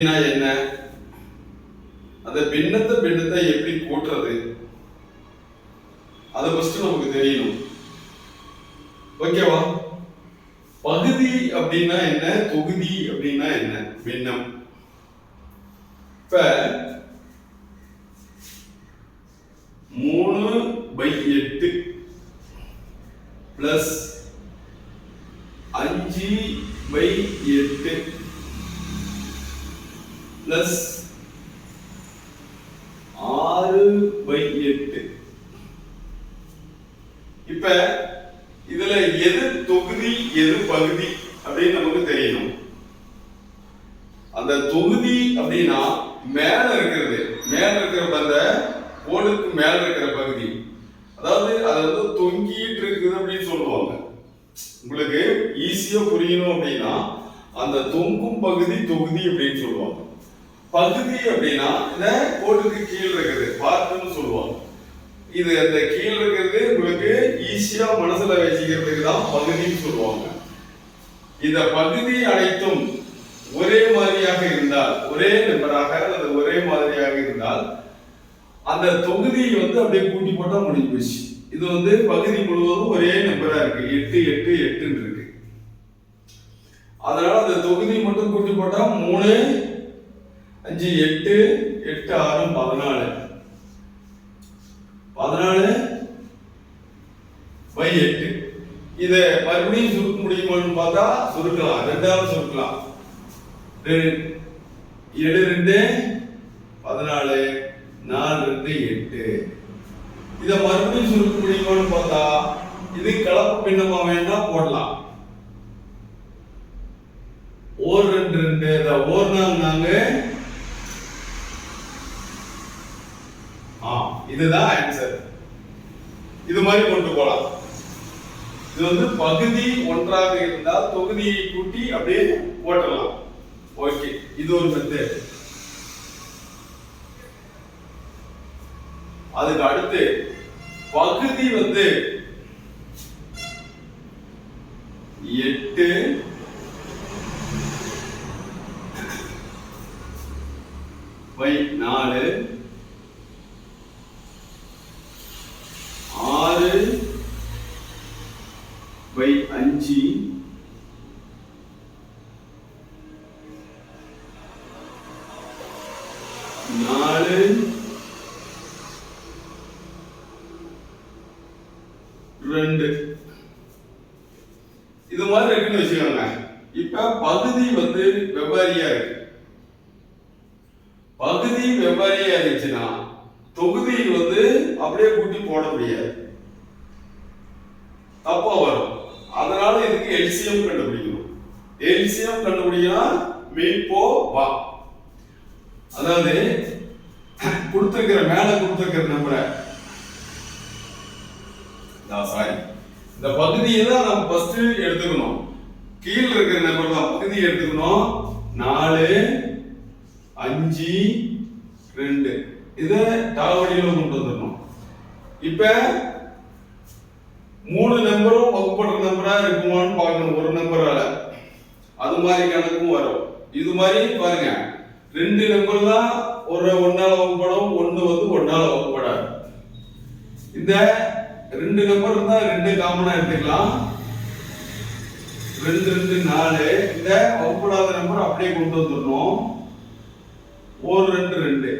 என்ன அந்த பின்னத்தை எப்படி கூட்டுறது அதை ஃபர்ஸ்ட் நமக்கு தெரியணும். ஓகேவா? பகுதி அப்படின்னா என்ன, தொகுதி அப்படின்னா என்ன, பின்னம். இப்ப 3/8 பிளஸ் 5/8 பிளஸ் 6/8. இப்ப இதுல எது தொகுதி எது பகுதி அப்படின்னு நமக்கு தெரியணும். அந்த தொகுதி அப்படின்னா மேல இருக்கிறது, மேல இருக்கிற அந்த கோடுக்கு மேல இருக்கிற பகுதி, அதாவது அது வந்து தொங்கிட்டு இருக்குது அப்படின்னு சொல்லுவாங்க. உங்களுக்கு ஈஸியா புரியணும் அப்படின்னா அந்த தொங்கும் பகுதி தொகுதி அப்படின்னு சொல்லுவாங்க. பகுதி அப்படின்னா இந்த கோட்டுக்கு கீழ் இருக்கிறது பார்ட்னு சொல்லுவாங்க. இது அந்த கீழ் இருக்கிறது உங்களுக்கு ஈஸியா மனசுல வச்சுக்கிறதுக்கு தான் பகுதின்னு சொல்லுவாங்க. இந்த பகுதி அனைத்தும் ஒரே மாதிரியாக இருந்தால், ஒரே நம்பராக அல்லது ஒரே மாதிரியாக இருந்தால் அந்த தொகுதி வந்து அப்படியே கூட்டி போட்டா முடிஞ்சு போச்சு. இது வந்து பகுதி முழுவதும் ஒரே நம்பரா இருக்கு, 8 8 8 இருக்கு. அதனால அந்த தொகுதி மட்டும் கூட்டி போட்டா 3 5 8 8 6 14 14/8. இத மறுபடியும் சுருக்க முடியுமான்னு பார்த்தா சுருக்கலாம், ரெண்டாவது சுருக்கலாம். 7 2 14 4 2 8. இத மறுபடியும் சுருக்க முடியுமான்னு பார்த்தா இது கலப்பு பின்னமா வேணா போடலாம். ஓர் 2 2 ஓர் 4 இதுதான் ஆன்சர். இது மாதிரி கொண்டு போலாம். இது வந்து பகுதி ஒன்றாக இருந்தால் தொகுதியை கூட்டி அப்படியே போட்டலாம். ஓகே, இது ஒரு மெத்தட். அதுக்கு அடுத்து பகுதி வந்து 8/4 6/5 4/2 இது மாதிரி இருக்குன்னு வச்சுக்கோங்க. இப்ப பகுதி வந்து வெவ்வேறியா இருக்கு. பகுதி வெவ்வேறியா இருந்துச்சுன்னா தொகுதி வந்து அப்படியே கூட்டி போட முடியாது, தப்பா வரும். அதனால இதுக்கு எல்சிஎம் கண்டுபிடிக்கணும். எல்சிஎம் கண்டுபிடிக்கணும் மீப்போ வா. அதாவது கொடுத்திருக்கிற மேல கொடுத்திருக்கிற நம்பரை, சாரி, இந்த பகுதியை தான் நம்ம ஃபர்ஸ்ட் எடுத்துக்கணும். கீழ் இருக்கிற நம்பர் தான் பகுதி எடுத்துக்கணும். 4 5 2 இத டாவடியில கொண்டு வந்துடணும். இப்ப 3 நம்பரும் வகுப்படுற நம்பரா இருக்குமான்னு பார்க்கணும் ஒரு நம்பரால. அது மாதிரி கணக்கும் வரும். இது மாதிரி பாருங்க, 2 நம்பர் தான் ஒன்னால வகுப்படும், 1 வந்து ஒன்னால வகுப்படாது. இந்த 2 நம்பர் இருந்தா 2 காமனா எடுத்துக்கலாம். 2 2 4. இந்த வகுப்படாத நம்பர் அப்படியே கொண்டு வந்துடணும். 1 2 2.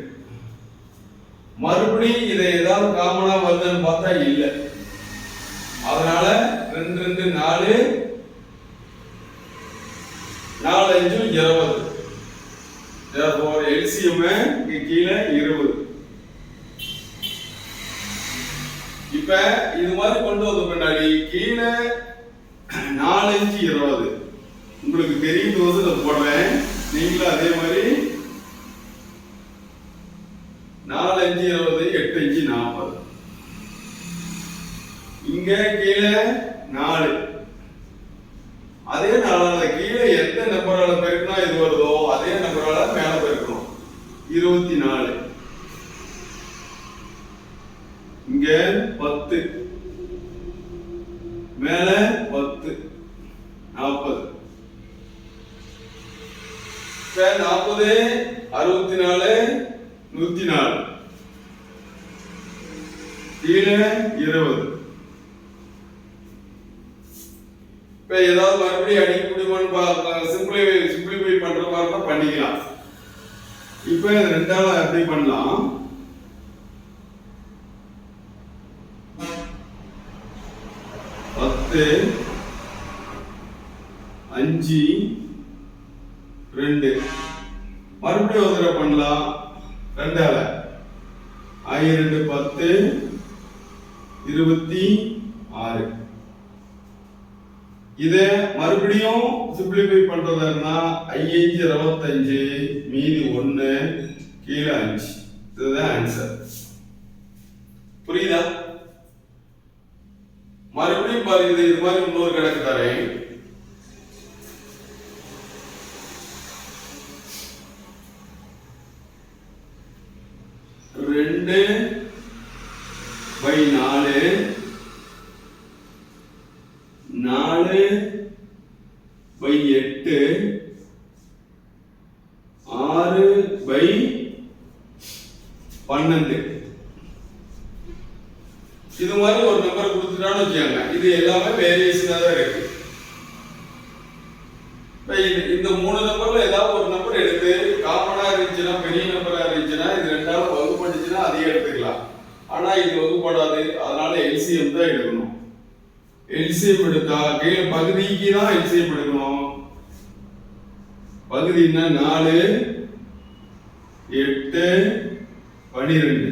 மறுபடியும் இதை ஏதாவது காமனா வருதுன்னு பார்த்தா இல்ல. அதனால 2 2 4 4 5 20. therefore LCM கீழே 20. இப்ப இது மாதிரி கொண்டு வந்த பின்னாடி கீழே 4 5 20 உங்களுக்கு தெரியும் போது நான் போடுறேன். நீங்களும் அதே மாதிரி 4 5 20 8 5 40. இங்க கீழே 4. அதே 4 கீழே எந்த நம்பரால பெருக்கினா இது வருதோ அதே நம்பரால மேல பெருக்கணும். 24. இங்க 10 மேல 10 40. 40 40 64 104 கீழே 20. இப்ப ஏதாவது மறுபடியும் அடிக்க முடியுமான்னு சிம்பிளிஃபை பண்ற மாதிரி தான் பண்ணிக்கலாம். இப்ப ரெண்டால எப்படி பண்ணலாம்? 10 5 2 மறுபடியும் ஒரு தடவை பண்ணலாம். ரெண்டால 2 10 26. இத மறுபடியும் சிம்பிளிஃபை பண்றதுன்னா 5 25 மீதி 1 கீழே 5. இதுதான் ஆன்சர். புரியுதா? மறுபடியும் பாருங்க, இது மாதிரி இன்னொரு கணக்கு தரேன். ரெண்டு பை 4 4 பை 8 6 பை 12. இது மாதிரி ஒரு நம்பர் கொடுத்துட்டான்னு வச்சுக்கோங்க. இது எல்லாமே வேரியேஷனா தான் இருக்கு. இந்த 3 நம்பர்ல ஏதாவது ஒரு நம்பர் எடுத்து காமனா இருந்துச்சுன்னா, பெரிய நம்பரா இருந்துச்சுன்னா, இது ரெண்டாலும் வகுப்பட்டுச்சுன்னா அதையே எடுத்துக்கலாம். ஆனா இது வகுப்படாது, அதனால எல்சிஎம் தான் எடுக்கணும். எல்சிஎம் எடுத்தா கீழே பகுதிக்கு தான் எல்சிஎம் எடுக்கணும். பகுதின்னா 4 8 12.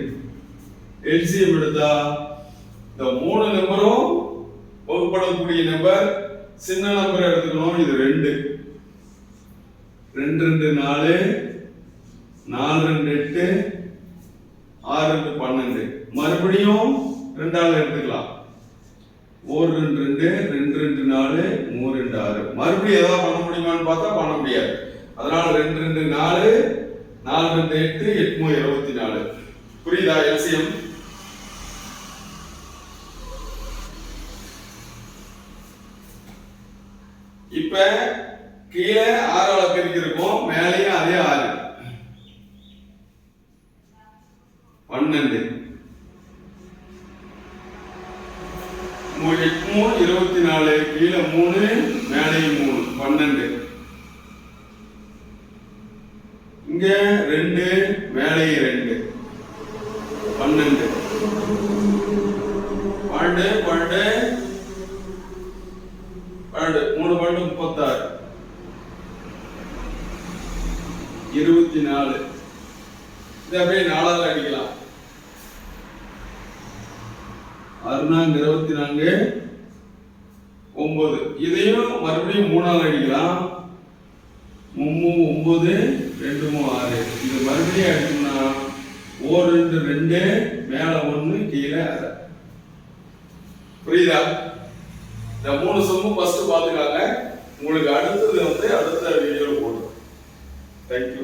எல்சிஎம் எடுத்தா இந்த 3 நம்பரும் வகுப்படக்கூடிய நம்பர். சின்ன நம்பர் எடுத்துக்கணும். இது 2 2 2 4 4 2 8 6 2 12. மறுபடியும் 2ஆல எடுத்துக்கலாம். 1 2 2 2 2 4 3 2 6. மறுபடியும் ஏதாவது பண்ண முடியுமான்னு பார்த்தா பண்ண முடியாது. அதனால 2 2 4 4 2 8 8 24. புரியுதா எல்சிஎம்? இப்ப கீழே 6ஆல பெருக்கி இருக்கும், மேலேயும் அதே 6 12. 8 24 கீழே 3 மேலேயும் 3 12. இங்க 2 மேலேயும் 2 12. 12 12 3 12 36 24. இதை அப்படியே 4ஆல அடிக்கலாம். 6 24 9. இதையும் மறுபடியும் 3ஆல அடிக்கலாம். 3 9 2 6. இது மறுபடியும் அடிச்சோம்னா 1 2 2 மேல 1 கீழே 6. புரியுதா? இந்த 3 சம்மு ஃபர்ஸ்ட் பாத்துக்காங்க. உங்களுக்கு அடுத்தது அடுத்த வீடியோல போடுறோம். தேங்க்யூ.